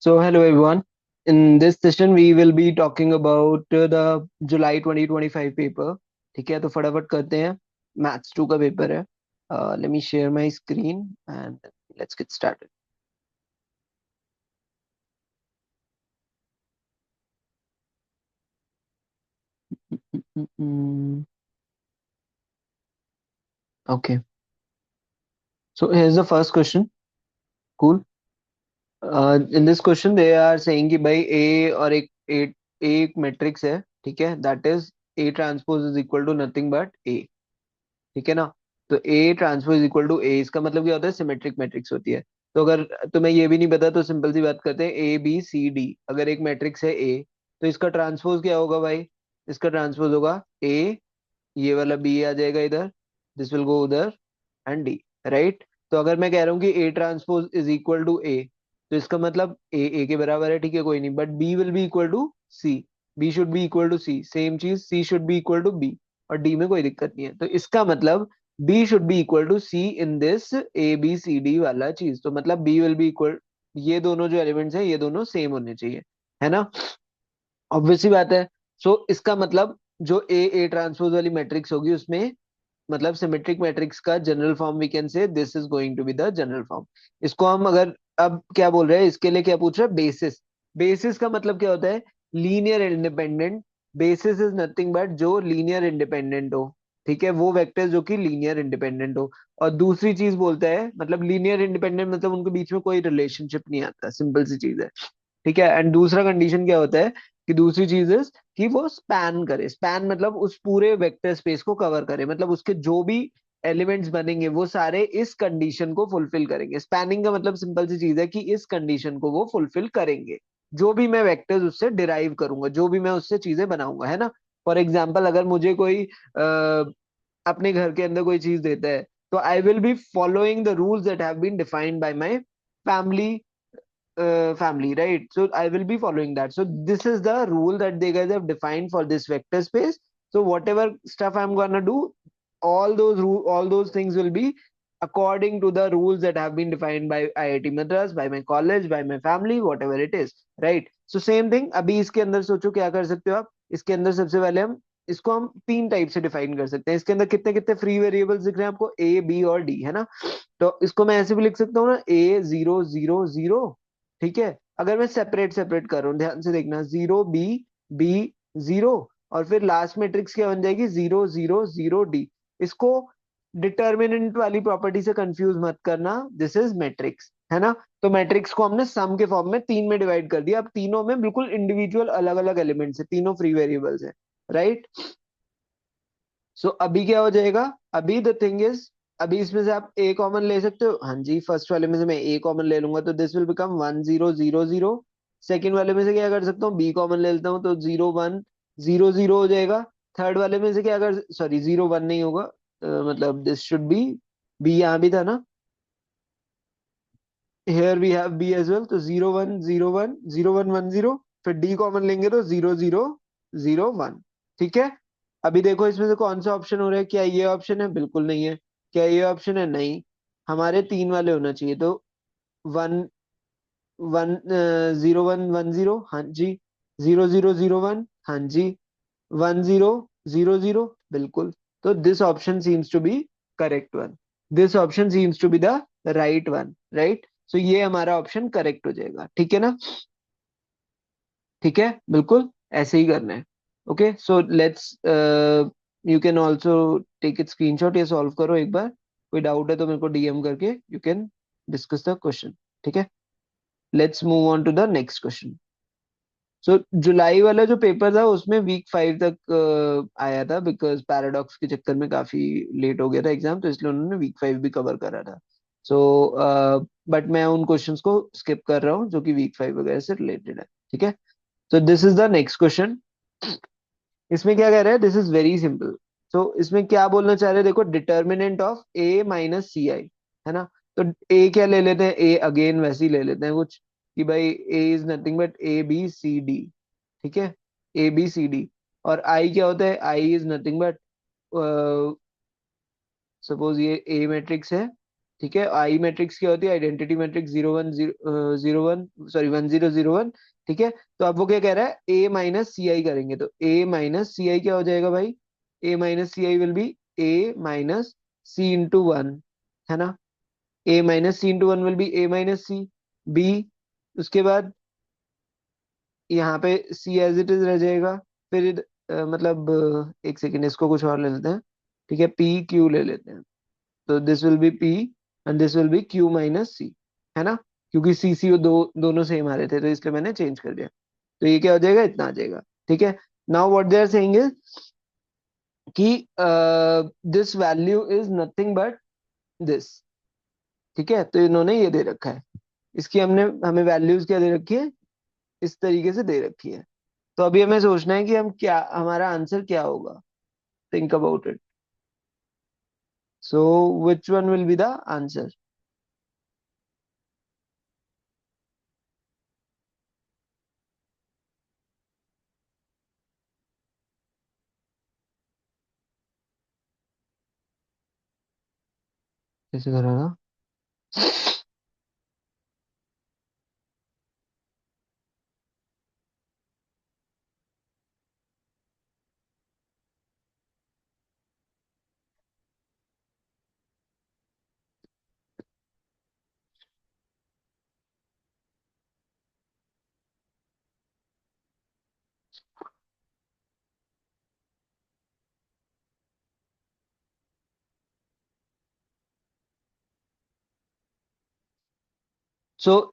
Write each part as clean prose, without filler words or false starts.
So, hello everyone. In this session, we will be talking about the July 2025 paper. ठीक है, तो फटाफट करते हैं. मैथ्स 2 का पेपर है. Let me share my screen and let's get started. Okay. So here's the first question. Cool. In this question, they are saying कि भाई A और एक मैट्रिक्स है. ठीक है. That is A transpose is equal to nothing but A. ठीक है ना. तो A transpose is equal to A, इसका मतलब क्या होता है, सिमेट्रिक मैट्रिक्स होती है. तो अगर तुम्हें ये भी नहीं पता तो सिंपल सी बात करते हैं, ए बी सी डी अगर एक मैट्रिक्स है ए, तो इसका ट्रांसपोज क्या होगा भाई. इसका ट्रांसपोज होगा ए, ये वाला बी आ जाएगा इधर, दिस विल गो उधर, एंड डी. राइट. तो अगर मैं कह रहा हूँ कि A transpose is equal to A, तो इसका मतलब ए के बराबर है. ठीक है, कोई नहीं, but B will be equal to C. B should be equal to C, same चीज C should be equal to B. और डी में कोई दिक्कत नहीं है, तो इसका मतलब B should be equal to C in this A B C D वाला चीज. तो मतलब बी विल बी इक्वल, ये दोनों जो एलिमेंट्स हैं ये दोनों सेम होने चाहिए, है ना. ऑब्वियस सी बात है. सो इसका मतलब जो ए ट्रांसपोज वाली मैट्रिक्स होगी उसमें, मतलब सिमेट्रिक मैट्रिक्स का general form we can say this is going to be the general form. इसको हम अगर अब क्या बोल रहे हैं, इसके लिए क्या पूछ रहे हैं, बेसिस. बेसिस का मतलब क्या होता है, linear independent. Basis is nothing but जो लीनियर इंडिपेंडेंट हो. ठीक है, वो वेक्टर्स जो कि लीनियर इंडिपेंडेंट हो. और दूसरी चीज बोलता है, मतलब लीनियर इंडिपेंडेंट मतलब उनके बीच में कोई रिलेशनशिप नहीं आता, सिंपल सी चीज है. ठीक है. एंड दूसरा कंडीशन क्या होता है, कि दूसरी चीज इज कि वो स्पैन करे. स्पैन मतलब उस पूरे वेक्टर स्पेस को कवर करे, मतलब उसके जो भी एलिमेंट्स बनेंगे वो सारे इस कंडीशन को फुलफिल करेंगे. स्पैनिंग का मतलब सिंपल सी चीज है कि इस कंडीशन को वो फुलफिल करेंगे, जो भी मैं वेक्टर्स उससे डिराइव करूंगा, जो भी मैं उससे चीजें बनाऊंगा, है ना. फॉर एग्जाम्पल, अगर मुझे कोई अपने घर के अंदर कोई चीज देता है, तो I will be following the rules that have been defined by my family, family, right? So I will be following that. So this is the rule that they guys have defined for this vector space. So whatever stuff I'm gonna do, all those things will be according to the rules that have been defined by IIT Madras, by my college, by my family, whatever it is, right? So same thing. अभी इसके अंदर सोचो क्या कर सकते हो आप. इसके अंदर सबसे पहले हम इसको हम तीन टाइप से डिफाइन कर सकते हैं. इसके अंदर कितने कितने फ्री वेरिएबल्स दिख रहे हैं आपको, ए बी और डी, है ना. तो इसको मैं ऐसे भी लिख सकता हूँ ना, ए जीरो जीरो जीरो. ठीक है. अगर मैं सेपरेट सेपरेट कर रहा हूँ, ध्यान से देखना, जीरो बी, बी जीरो, और फिर लास्ट मैट्रिक्स क्या बन जाएगी, जीरो जीरो जीरो डी. इसको डिटर्मिनेंट वाली प्रॉपर्टी से कंफ्यूज मत करना, दिस इज मैट्रिक्स, है ना. तो मैट्रिक्स को हमने सम के फॉर्म में तीन में डिवाइड कर दिया. अब तीनों में बिल्कुल इंडिविजुअल अलग अलग एलिमेंट्स है, तीनों फ्री वेरिएबल्स है, राइट. सो अभी क्या हो जाएगा, अभी द थिंग इज, अभी इसमें से आप ए कॉमन ले सकते हो. हाँ जी, फर्स्ट वाले में से मैं ए कॉमन ले लूंगा तो this will become one zero zero zero. Second वाले में से क्या कर सकता हूँ, बी कॉमन ले लेता हूँ तो जीरो वन जीरो जीरो हो जाएगा. थर्ड वाले में से क्या कर, सॉरी जीरो वन नहीं होगा, मतलब दिस शुड बी यहाँ भी था ना, here we have B as well. तो zero one zero one zero one one zero, फिर डी कॉमन लेंगे तो जीरो जीरो जीरो वन. ठीक है. अभी देखो इसमें से कौन सा ऑप्शन हो रहा है, क्या ये ऑप्शन है, बिल्कुल नहीं है. क्या ये ऑप्शन है, नहीं. हमारे तीन वाले होना चाहिए, तो one one zero one one zero, हाँ जी. जीरो जीरो जीरो वन, हाँ जी. वन जीरो जीरो जीरो, बिल्कुल. तो this option seems to be correct one. This option seems to be the right one, right. So ये हमारा option correct हो जाएगा, ठीक है ना. ठीक है, बिल्कुल ऐसे ही करना है. Okay, so let's, you can also take it screenshot, ये सॉल्व करो एक बार. कोई डाउट है तो मेरे को डीएम करके you can discuss the question. ठीक है. Let's move on to the next question. So जुलाई वाला जो पेपर था उसमें वीक 5 तक आया था, बिकॉज पैराडॉक्स के चक्कर में काफी लेट हो गया था एग्जाम, तो इसलिए उन्होंने वीक 5 भी कवर करा था. सो बट मैं उन क्वेश्चंस को स्किप कर रहा हूँ जो कि वीक 5 वगैरह से रिलेटेड है. ठीक है. तो this is the next question. इसमें क्या कह रहा है, दिस इज वेरी सिंपल. तो इसमें क्या बोलना चाह रहे हैं, देखो, determinant of A minus C आई, है ना. तो ए क्या ले लेते हैं, ए अगेन वैसे ही ले लेते हैं कुछ, कि भाई A is nothing but A B C D. ठीक है. A B C D. और आई क्या होता है, I is nothing but, suppose ये ए मैट्रिक्स है. ठीक है, आई मैट्रिक्स क्या होती है, आइडेंटिटी मैट्रिक्स 0 1 0 0 1, सॉरी 1 0 0 1। ठीक है, तो अब वो क्या कह रहा है, ए माइनस सी आई करेंगे, तो ए माइनस सी आई क्या हो जाएगा भाई, A minus C I will be A minus C into one, है ना। A minus C into one will be A minus C B. उसके बाद यहाँ पे सी एज इट इज रह जाएगा। फिर मतलब एक सेकेंड, इसको कुछ और ले लेते हैं। ठीक है, पी क्यू ले लेते हैं। तो this will be P and this will be Q minus C, है ना। क्योंकि सी सी दोनों सेम आ रहे थे, तो इसलिए मैंने चेंज कर दिया। तो ये क्या हो जाएगा, इतना आ जाएगा। ठीक है, now what they are saying is कि this value is nothing but this. ठीक है, तो इन्होंने ये दे रखा है, इसकी हमने हमें वैल्यूज क्या दे रखी है, इस तरीके से दे रखी है। तो अभी हमें सोचना है कि हम क्या, हमारा आंसर क्या होगा। Think about it. So which one will be the answer. कैसे करेगा।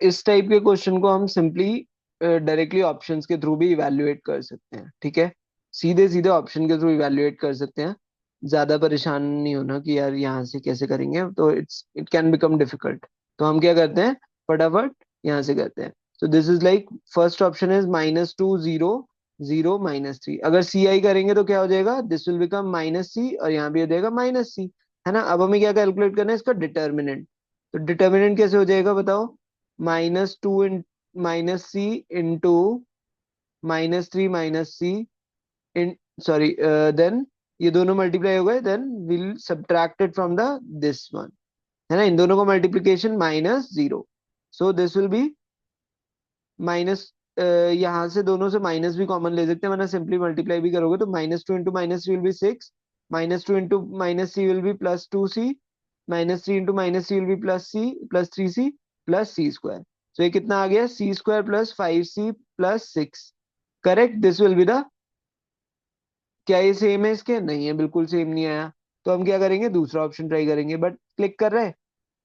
इस टाइप के क्वेश्चन को हम सिंपली डायरेक्टली ऑप्शंस के थ्रू भी इवैल्यूएट कर सकते हैं। ठीक है, सीधे सीधे ऑप्शन के थ्रू इवैल्यूएट कर सकते हैं। ज्यादा परेशान नहीं होना कि यार यहाँ से कैसे करेंगे, तो इट कैन बिकम डिफिकल्ट। तो हम क्या करते हैं, फटाफट यहाँ से करते हैं। तो this is like, first option is -2 0 0 -3। अगर सी आई करेंगे तो क्या हो जाएगा, दिस विल बिकम माइनस सी, और यहाँ भी हो जाएगा माइनस सी, है ना। अब हमें क्या कैलकुलेट करना है, इसका डिटर्मिनेंट। तो डिटर्मिनेंट कैसे हो जाएगा बताओ, -2 in -c into -3 - c in, sorry, then ये दोनों मल्टीप्लाई हो गए, then will subtract it from the this one, है ना। इन दोनों को multiplication -0। So this will be minus, यहाँ से दोनों से माइनस भी कॉमन ले सकते हैं, वरना सिंपली मल्टीप्लाई भी करोगे तो -2 into -3 will be 6, -2 into -c will be +2c, -3 into -c will be +3c plus c square. तो ये कितना आ गया, c² +5c +6। Correct, this will be the, क्या ये सेम है इसके, नहीं है, बिल्कुल सेम नहीं आया। तो हम क्या करेंगे, दूसरा ऑप्शन ट्राई करेंगे, बट क्लिक कर रहे हैं,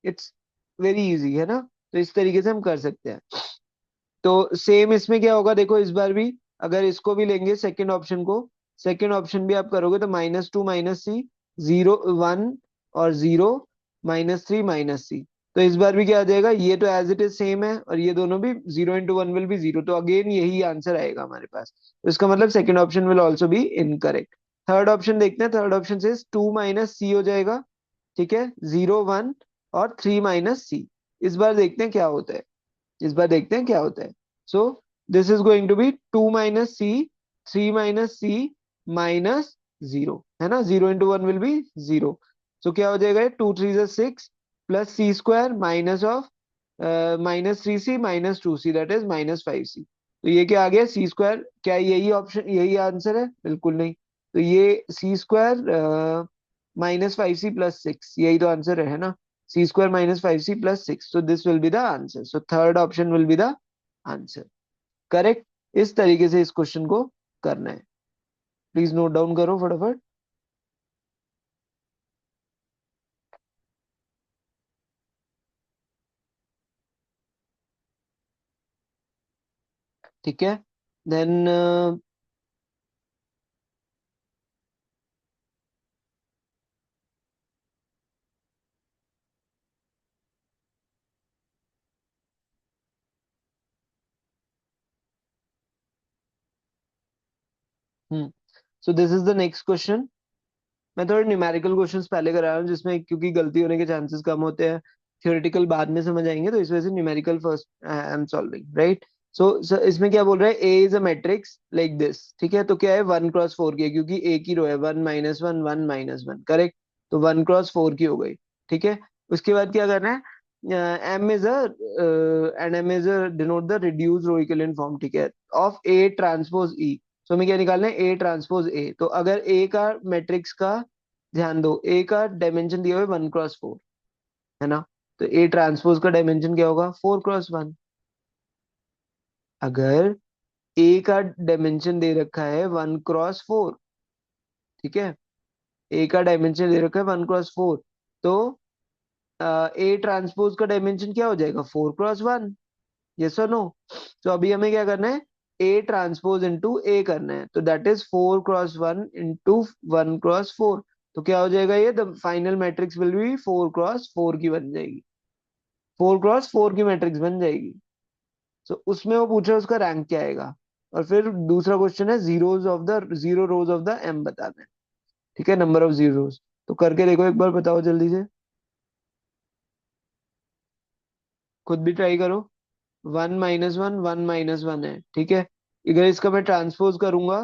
इट्स वेरी इजी, है ना। तो इस तरीके से हम कर सकते हैं। तो सेम इसमें क्या होगा, देखो इस बार भी अगर इसको भी लेंगे सेकंड ऑप्शन को, सेकंड ऑप्शन भी आप करोगे तो -2 - c 0 1 और 0 -3 - c। तो इस बार भी क्या आ जाएगा, ये तो एज इट इज सेम है, और ये दोनों भी 0 × 1 विल बी 0, तो अगेन यही आंसर आएगा हमारे पास। तो इसका मतलब second option will also be incorrect. Third option देखते हैं, थर्ड ऑप्शन से 2 - c हो जाएगा। ठीक है, 0 1 और 3 - c। इस बार देखते हैं क्या होता है, इस बार देखते हैं क्या होता है। So this is going to be 2 - c 3 - c -0, है ना। 0 × 1 विल बी 0। सो क्या हो जाएगा, 2 3 6 plus c square minus of -3c -2c, that is -5c। तो ये क्या आ गया, सी स्क्वायर, क्या यही ऑप्शन, यही आंसर है, बिल्कुल नहीं। तो ये C² -5c + 6, यही तो आंसर है ना। c² -5c + 6, so this will be the answer, so third option will be the answer, correct. इस तरीके से इस क्वेश्चन को करना है, प्लीज नोट डाउन करो फटाफट। ठीक है, then so this is the next question. मैं थोड़े न्यूमेरिकल क्वेश्चंस पहले करा रहा हूँ, जिसमें क्योंकि गलती होने के चांसेस कम होते हैं, थ्योरेटिकल बाद में समझ आएंगे, तो इस वजह से numerical first I am solving, right. So इसमें क्या बोल रहा है, A is a matrix like this. ठीक है, तो क्या है, 1 × 4 की है, क्योंकि एक ही रो है, 1 - 1 1 - 1, करेक्ट। तो 1 × 4 की हो गई। ठीक है, उसके बाद क्या करना है, M is and M is denote the reduce row equivalent form, ठीक है, ऑफ ए ट्रांसपोज ई। सो हमें क्या निकालना है, ए ट्रांसपोज ए। तो अगर ए का मैट्रिक्स का, ध्यान दो, ए का डायमेंशन दिया हुआ है 1x4, है ना, तो ए ट्रांसपोज का डायमेंशन क्या होगा, 4x1। अगर ए का डायमेंशन दे रखा है 1x4, ठीक है, ए का डायमेंशन दे रखा है 1x4, तो ए ट्रांसपोज का डायमेंशन क्या हो जाएगा, 4x1। यस और नो। तो अभी हमें क्या करना है, ए ट्रांसपोज इंटू ए करना है, तो that is 4x1 into 1x4। तो क्या हो जाएगा, ये the final matrix will be 4x4 की बन जाएगी, 4x4 की मैट्रिक्स बन जाएगी। तो उसमें वो पूछ रहा है उसका रैंक क्या आएगा। और फिर दूसरा क्वेश्चन है zero rows of the M बताना है, ठीक है, नंबर ऑफ जीरोस। तो करके देखो एक बार, बताओ जल्दी से, खुद भी ट्राई करो। 1 - 1 1 - 1 है, ठीक है। इधर इसका मैं ट्रांसपोज करूंगा,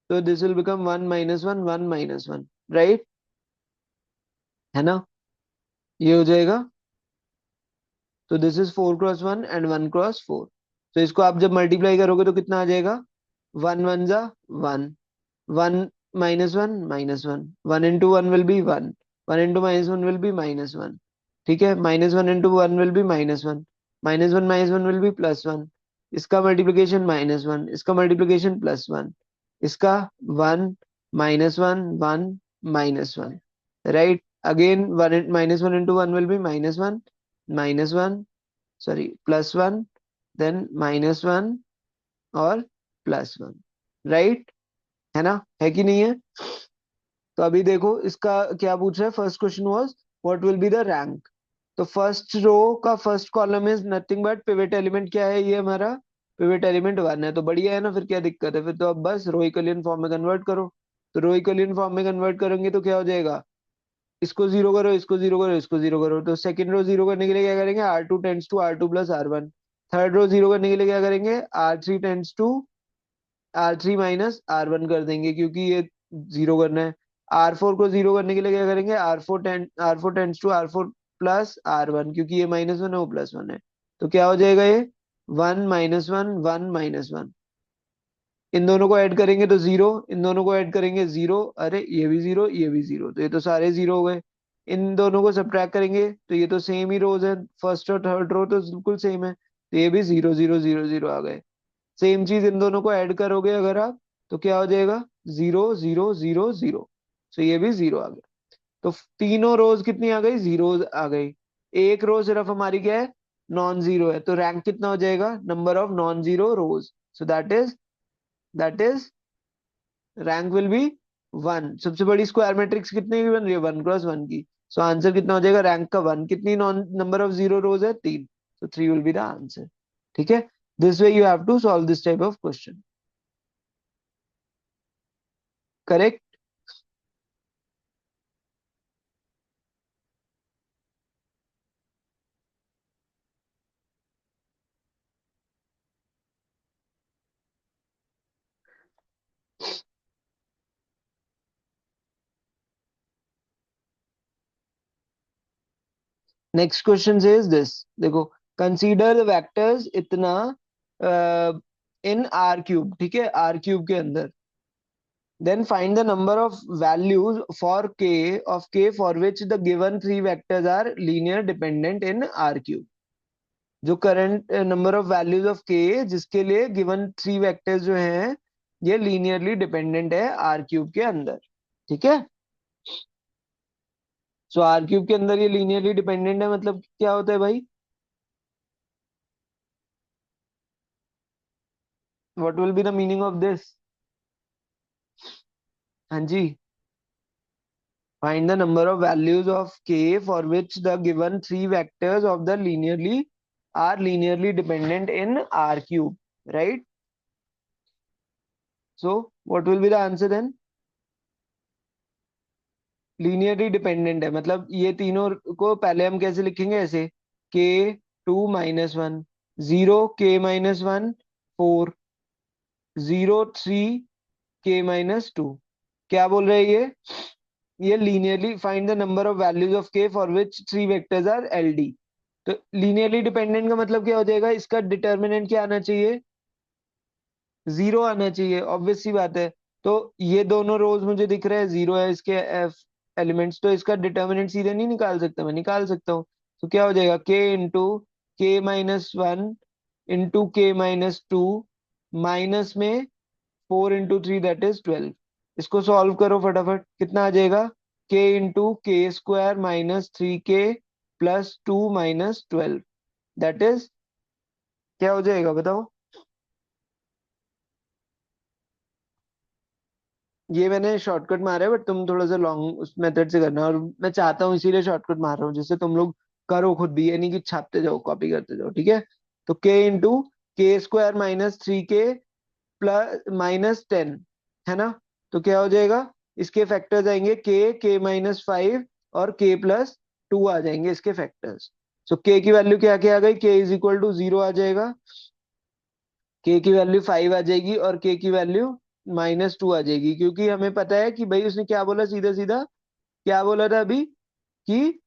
तो दिस विल बिकम 1 - 1 1 - 1, राइट, है ना, ये हो जाएगा। तो this is 4x1 and 1x4। तो इसको आप जब मल्टीप्लाई करोगे तो कितना आ जाएगा, 1 1 जा 1, 1 - 1 - 1, 1 into 1 will be 1, 1 into -1 will be -1, ठीक है, -1 into 1 will be -1, -1 - 1 will be +1, इसका मल्टीप्लिकेशन -1, इसका मल्टीप्लिकेशन +1, इसका 1 - 1 1 - 1, right. Again one, -1 into 1 will be -1, -1, sorry +1, then -1 और +1, राइट, है ना, है कि नहीं है। तो अभी देखो इसका क्या पूछ रहा है, first question was what will be the rank. तो फर्स्ट रो का first column is nothing but pivot element, क्या है ये हमारा, पिवट एलिमेंट 1 है, तो बढ़िया है ना, फिर क्या दिक्कत है, फिर तो अब बस रो इक्विवेलेंट फॉर्म में कन्वर्ट करो। तो रो इक्विवेलेंट फॉर्म में कन्वर्ट करेंगे तो क्या हो जाएगा, इसको जीरो करो, इसको जीरो करो, इसको जीरो करो, तो सेकंड रो जीरो करने के लिए क्या करेंगे, R2 tends to R2 plus R1। Third row zero करने के लिए क्या करेंगे, R3 tends to R3 minus R1 कर देंगे, क्योंकि ये जीरो करना है। R4 को जीरो करने के लिए क्या करेंगे, R4 tends to R4 plus R1, क्योंकि ये -1 है वो +1 है। तो क्या हो जाएगा ये, 1 - 1 1 - 1। इन दोनों को ऐड करेंगे तो जीरो, इन दोनों को ऐड करेंगे जीरो, अरे ये भी जीरो, ये भी जीरो, तो ये तो सारे जीरो हो गए। इन दोनों को सब्ट्रैक्ट करेंगे तो ये तो सेम ही रोज है, फर्स्ट और थर्ड रो तो बिल्कुल सेम है, तो ये भी 0 0 0 0 आ गए। सेम चीज इन दोनों को ऐड करोगे अगर आप, तो क्या हो जाएगा, 0 0 0 0। तो ये भी जीरो आ गया। तो तीनों रोज कितनी आ गई, जीरो आ गई। एक रो सिर्फ हमारी क्या है, नॉन जीरो है, तो रैंक कितना हो जाएगा, number of non zero rose. So that is rank will be 1। सबसे बड़ी स्क्वायर मैट्रिक्स कितने की बन रही है, 1x1 की। सो आंसर कितना हो जाएगा, रैंक का 1। कितनी नॉन नंबर ऑफ जीरो रोज है, 3, तो 3 विल बी द आंसर, ठीक है। This way you have to solve this type of question, correct. Next question is this, देखो, कंसीडर द वेक्टर्स इतना इन आर क्यूब, ठीक है, आर क्यूब के अंदर, then find the number of values for K for which the given three vectors are linear dependent in R cube. जो current number of values of K जिसके लिए given three vectors जो हैं ये linearly dependent है R cube के अंदर, ठीक है। सो आर क्यूब के अंदर ये लीनियरली डिपेंडेंट है, मतलब क्या होता है भाई, what will be the meaning of this. हाँ जी, find the number of values of k for which the given three vectors of the linearly are linearly dependent in R cube, right? So what will be the answer then? Linearly dependent है, मतलब ये तीनों को पहले हम कैसे लिखेंगे, ऐसे k2 - 1, 0 k - 1 4, 0 3 k - 2। क्या बोल रहे हैं ये, ये linearly find the number of values of K for which three vectors are LD. तो लीनियरली डिपेंडेंट का मतलब क्या हो जाएगा, इसका डिटर्मिनेंट क्या आना चाहिए, जीरो आना चाहिए, ऑब्वियस सी बात है। तो ये दोनों रोज मुझे दिख रहे हैं जीरो है इसके एफ एलिमेंट्स, तो इसका डिटर्मिनेंट सीधे नहीं निकाल सकता, मैं निकाल सकता हूँ। तो क्या हो जाएगा, के इंटू के-1 इंटू के-2 माइनस में 4 इंटू 3 दैट इज 12। इसको सॉल्व करो फटाफट, कितना आ जाएगा, के इंटू के स्क्वायर -3k + 2 - 12 दैट इज, क्या हो जाएगा बताओ। ये मैंने शॉर्टकट मारा है, बट तुम थोड़ा सा लॉन्ग उस मेथड से करना, और मैं चाहता हूँ इसीलिए शॉर्टकट मार रहा हूँ, जिससे तुम लोग करो खुद भी, ये नहीं कि छापते जाओ कॉपी करते जाओ, ठीक है। तो के इंटू के स्क्वायर -3k + -10 है ना। तो क्या हो जाएगा, इसके फैक्टर्स आएंगे के-5 और k+2 आ जाएंगे इसके फैक्टर्स। सो के की वैल्यू क्या क्या आ गई, k = 0 आ जाएगा, के की वैल्यू 5 आ जाएगी, और के की वैल्यू -2 आ जाएगी, क्योंकि हमें पता है कि भाई उसने क्या बोला, सीधा सीधा क्या बोला था अभी, कि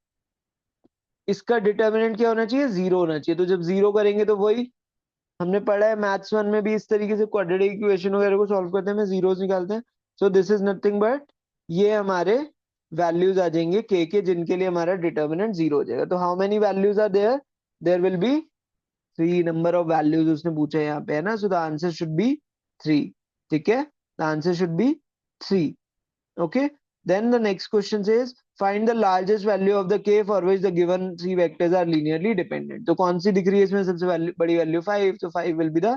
इसका डिटर्मिनेंट क्या होना चाहिए, जीरो होना चाहिए। तो जब जीरो करेंगे तो वही हमने पढ़ा है मैथ्स 1 में भी, इस तरीके से क्वाड्रेटिक इक्वेशन वगैरह को सॉल्व करते हैं, में जीरोस निकालते हैं। सो दिस इज नथिंग बट, ये हमारे वैल्यूज आ जाएंगे के जिनके लिए हमारा डिटर्मिनेंट जीरो हो जाएगा। तो how many values are there, there will be 3 number of values उसने पूछा है यहाँ पे, है ना। So the answer should be 3, ठीक है, the answer should be 3। Okay, then the next question says find the largest value of the k for which the given three vectors are linearly dependent। तो कौन सी दिख रही है इसमें सबसे बड़ी वैल्यू 5, तो 5 will be the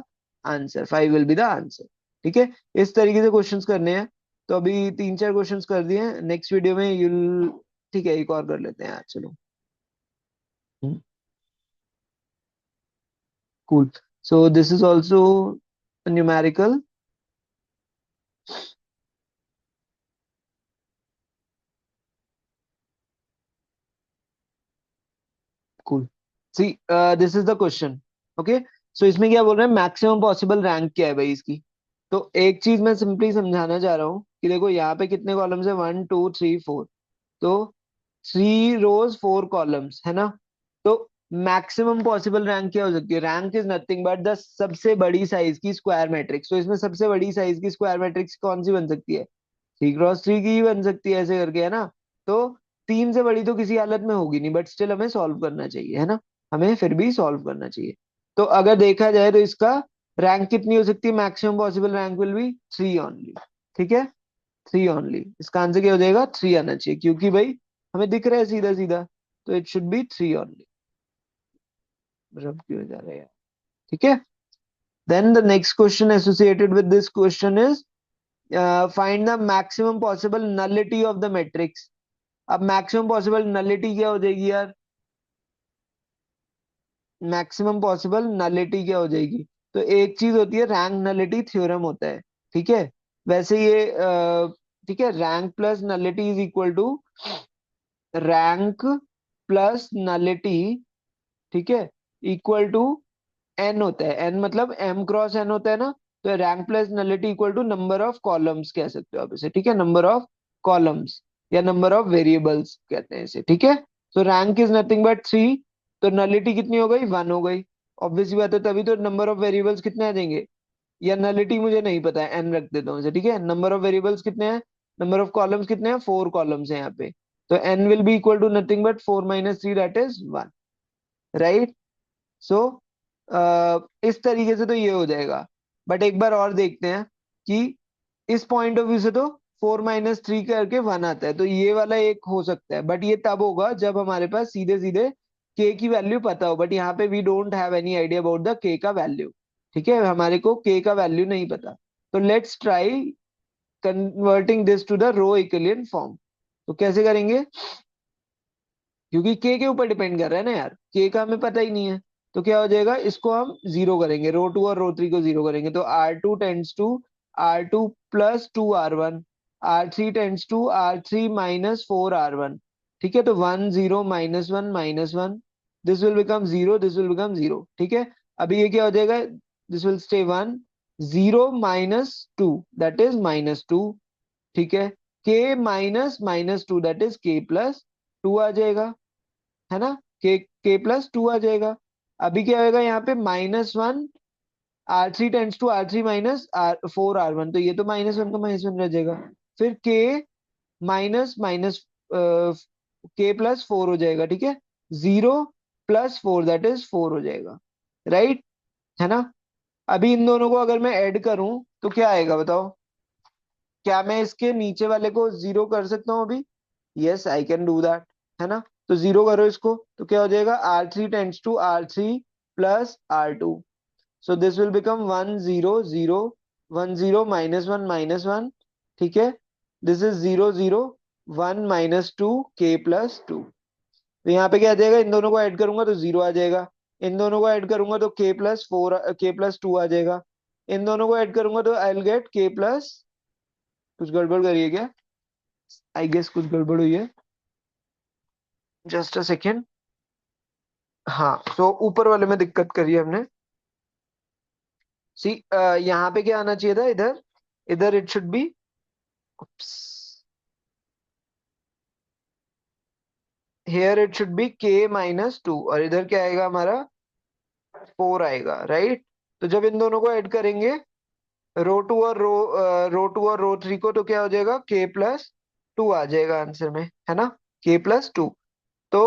answer, 5 will be the answer, ठीक है। इस तरीके से क्वेश्चंस करने हैं। तो अभी 3-4 क्वेश्चंस कर दिए हैं, नेक्स्ट वीडियो में यूल, ठीक है, एक और कर लेते हैं आज, चलो। Cool, so this is also numerical. Cool, see this is the question. Okay, so इसमें क्या बोल रहे हैं, मैक्सिमम पॉसिबल रैंक क्या है भाई इसकी। तो एक चीज मैं सिंपली समझाना चाह रहा हूँ कि देखो यहाँ पे कितने कॉलम्स है, 1 2 3 4। तो 3 रोज 4 कॉलम्स है ना। तो मैक्सिमम पॉसिबल रैंक क्या हो सकती है, rank is nothing but the सबसे बड़ी साइज की स्क्वायर मैट्रिक्स। तो इसमें सबसे बड़ी साइज की स्क्वायर मैट्रिक्स कौन सी बन सकती है, 3 × 3 की ही बन सकती है, ऐसे करके, है ना। तो 3 से बड़ी तो किसी हालत में होगी नहीं, बट स्टिल हमें सॉल्व करना चाहिए, है ना, हमें फिर भी सॉल्व करना चाहिए। तो अगर देखा जाए तो इसका रैंक कितनी हो सकती है, maximum possible rank will be 3 only, ठीक है, 3 ओनली। इसका आंसर क्या हो जाएगा, 3 आना चाहिए, क्योंकि भाई हमें दिख रहा है सीधा सीधा, तो इट शुड बी 3 ओनली। रब क्यों हो जा रहा है यार, ठीक है। Then the next question associated with this question is find the maximum possible nullity of the matrix. अब मैक्सिमम पॉसिबल नलिटी क्या हो जाएगी यार, मैक्सिमम पॉसिबल नलिटी क्या हो जाएगी। तो एक चीज होती है रैंक नलिटी थ्योरम होता है, ठीक है। वैसे ये ठीक है, rank plus nullity is equal to rank plus nullity, ठीक है, इक्वल टू एन होता है, एन मतलब m×n होता है ना। तो rank plus nullity equal to number of columns कह सकते हो आप इसे, ठीक है, नंबर ऑफ कॉलम्स या नंबर ऑफ वेरिएबल्स कहते हैं इसे, ठीक है। तो रैंक इज नथिंग बट 3, तो नलिटी कितनी हो गई, 1 हो गई, ऑब्वियस बात है, तभी तो नंबर ऑफ वेरिएबल्स कितने आ जाएंगे, या नलिटी मुझे नहीं पता है, एन रख देता हूँ इसे, ठीक है। नंबर ऑफ वेरिएबल्स कितने हैं, नंबर ऑफ कॉलम्स कितने हैं, 4 कॉलम्स हैं यहाँ पे। तो N will be equal to nothing but 4 - 3 that is 1, right. So इस तरीके से तो ये हो जाएगा। बट एक बार और देखते हैं कि इस पॉइंट ऑफ व्यू से तो 4 - 3 करके 1 आता है, तो ये वाला एक हो सकता है, बट ये तब होगा जब हमारे पास सीधे सीधे के की वैल्यू पता हो, बट यहाँ पे we don't have any idea about the K का वैल्यू, ठीक है, हमारे को के का वैल्यू नहीं पता। तो let's try converting this to the row echelon form. तो कैसे करेंगे, क्योंकि के ऊपर डिपेंड कर रहा है ना यार, के का हमें पता ही नहीं है। तो क्या हो जाएगा, इसको हम जीरो करेंगे, रो 2 और रो 3 को जीरो करेंगे, तो R2 tends to R2 + 2 R1, R3 tends to R3 - 4 R1, ठीक है। तो 1 0 -1 -1, this will become zero, this will become zero, ठीक है। अभी ये क्या हो जाएगा, this will stay 1 0 - 2 that is -2, ठीक है। के minus minus two that is के प्लस टू आ जाएगा, है ना। के प्लस टू आ जाएगा। अभी क्या होगा यहाँ पे -1 R3 tends to R3 minus R4 R1, तो ये तो -1 का -1 रह जाएगा। फिर के माइनस माइनस के प्लस फोर हो जाएगा, ठीक है। 0 + 4 दैट इज 4 हो जाएगा, राइट, है ना। अभी इन दोनों को अगर मैं ऐड करूं तो क्या आएगा बताओ। क्या मैं इसके नीचे वाले को 0 कर सकता हूँ अभी? Yes I can do that, है ना। तो 0 करो इसको तो क्या हो जाएगा, R3 tends to R3 plus R2। So this will become 1 0 0 1 0 -1 -1, ठीक है। दिस इज 0 0 1 -2 के प्लस टू। तो यहाँ पे क्या आ जाएगा, इन दोनों को ऐड करूंगा तो 0 आ जाएगा। इन दोनों को ऐड करूंगा तो के प्लस टू आ जाएगा। इन दोनों को ऐड करूंगा तो आई विल गेट के प्लस, कुछ गड़बड़ करिए क्या? आई गेस कुछ गड़बड़ हुई है, जस्ट अ सेकेंड। हाँ, तो ऊपर वाले में दिक्कत करी है हमने। सी, यहाँ पे क्या आना चाहिए था, इधर, इधर it should be, here it should be के-2, और इधर क्या आएगा हमारा, 4 आएगा, राइट। तो जब इन दोनों को ऐड करेंगे, रो 2 और रो 3 को, तो क्या हो जाएगा, के प्लस 2 आ जाएगा आंसर में, है ना, के प्लस 2। तो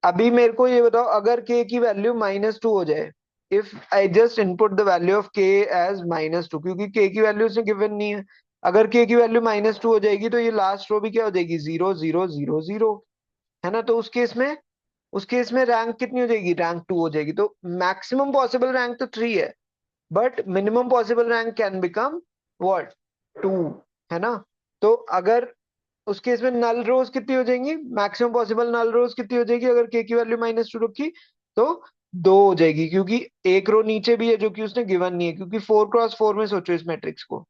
अभी मेरे को ये बताओ, अगर के की वैल्यू -2 हो जाए, if I just input the value of के एज -2, क्योंकि के की वैल्यू उसने गिवन नहीं है। अगर के की वैल्यू -2 हो जाएगी तो ये लास्ट रो भी क्या हो जाएगी, 0 0 0 0, है ना। तो उस केस में रैंक कितनी हो जाएगी, रैंक 2 हो जाएगी। तो मैक्सिमम पॉसिबल रैंक तो 3 है, but minimum possible rank can become what, 2, है ना। तो अगर उस केस में नल रोज कितनी हो जाएंगी, मैक्सिमम पॉसिबल नल रोज कितनी हो जाएगी, अगर के की वैल्यू -2 रखी तो 2 हो जाएगी, क्योंकि एक रो नीचे भी है जो कि उसने गिवन नहीं है। क्योंकि 4 × 4 में सोचो इस मैट्रिक्स को,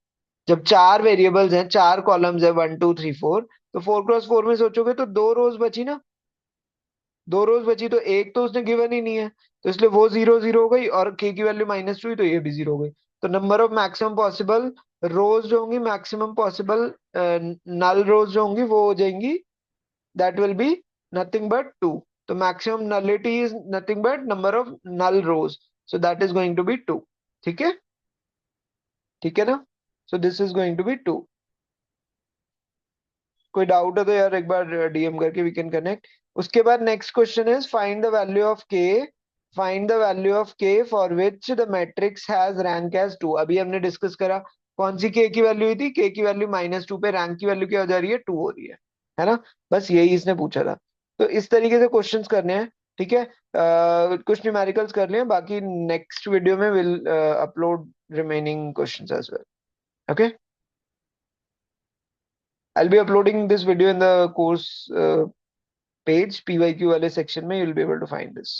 जब 4 वेरिएबल्स हैं, 4 कॉलम्स है, 1 2 3 4, तो 4 × 4 में सोचोगे तो 2 रोज बची ना, 2 रोज बची, तो एक तो उसने गिवन ही नहीं है, तो इसलिए वो 0 0 हो गई, और के की वैल्यू -2 हुई तो ये भी 0 हो गई। तो नंबर ऑफ मैक्सिमम पॉसिबल रोज जो होंगी, मैक्सिमम पॉसिबल नल रोज जो होंगी, वो हो जाएंगी, that will be nothing but 2। तो maximum nullity is nothing but number of null rows, so that is going to be 2, ठीक है, ठीक है ना। So this is going to be 2। कोई डाउट है तो यार एक बार डीएम करके वी कैन कनेक्ट। उसके बाद next question is find the value of K, find the value of K for which the matrix has rank as 2। अभी हमने डिस्कस करा कौन सी के की वैल्यू हुई थी, के की वैल्यू -2 पे रैंक की वैल्यू क्या हो जा रही है, 2 हो रही है ना। बस यही इसने पूछा था। तो इस तरीके से क्वेश्चंस करने हैं, ठीक है। कुछ न्यूमेरिकल्स कर लिए, बाकी नेक्स्ट वीडियो में will upload remaining questions as well, okay. I'll be uploading this video in the course page, PYQ वाले section में you'll be able to find this.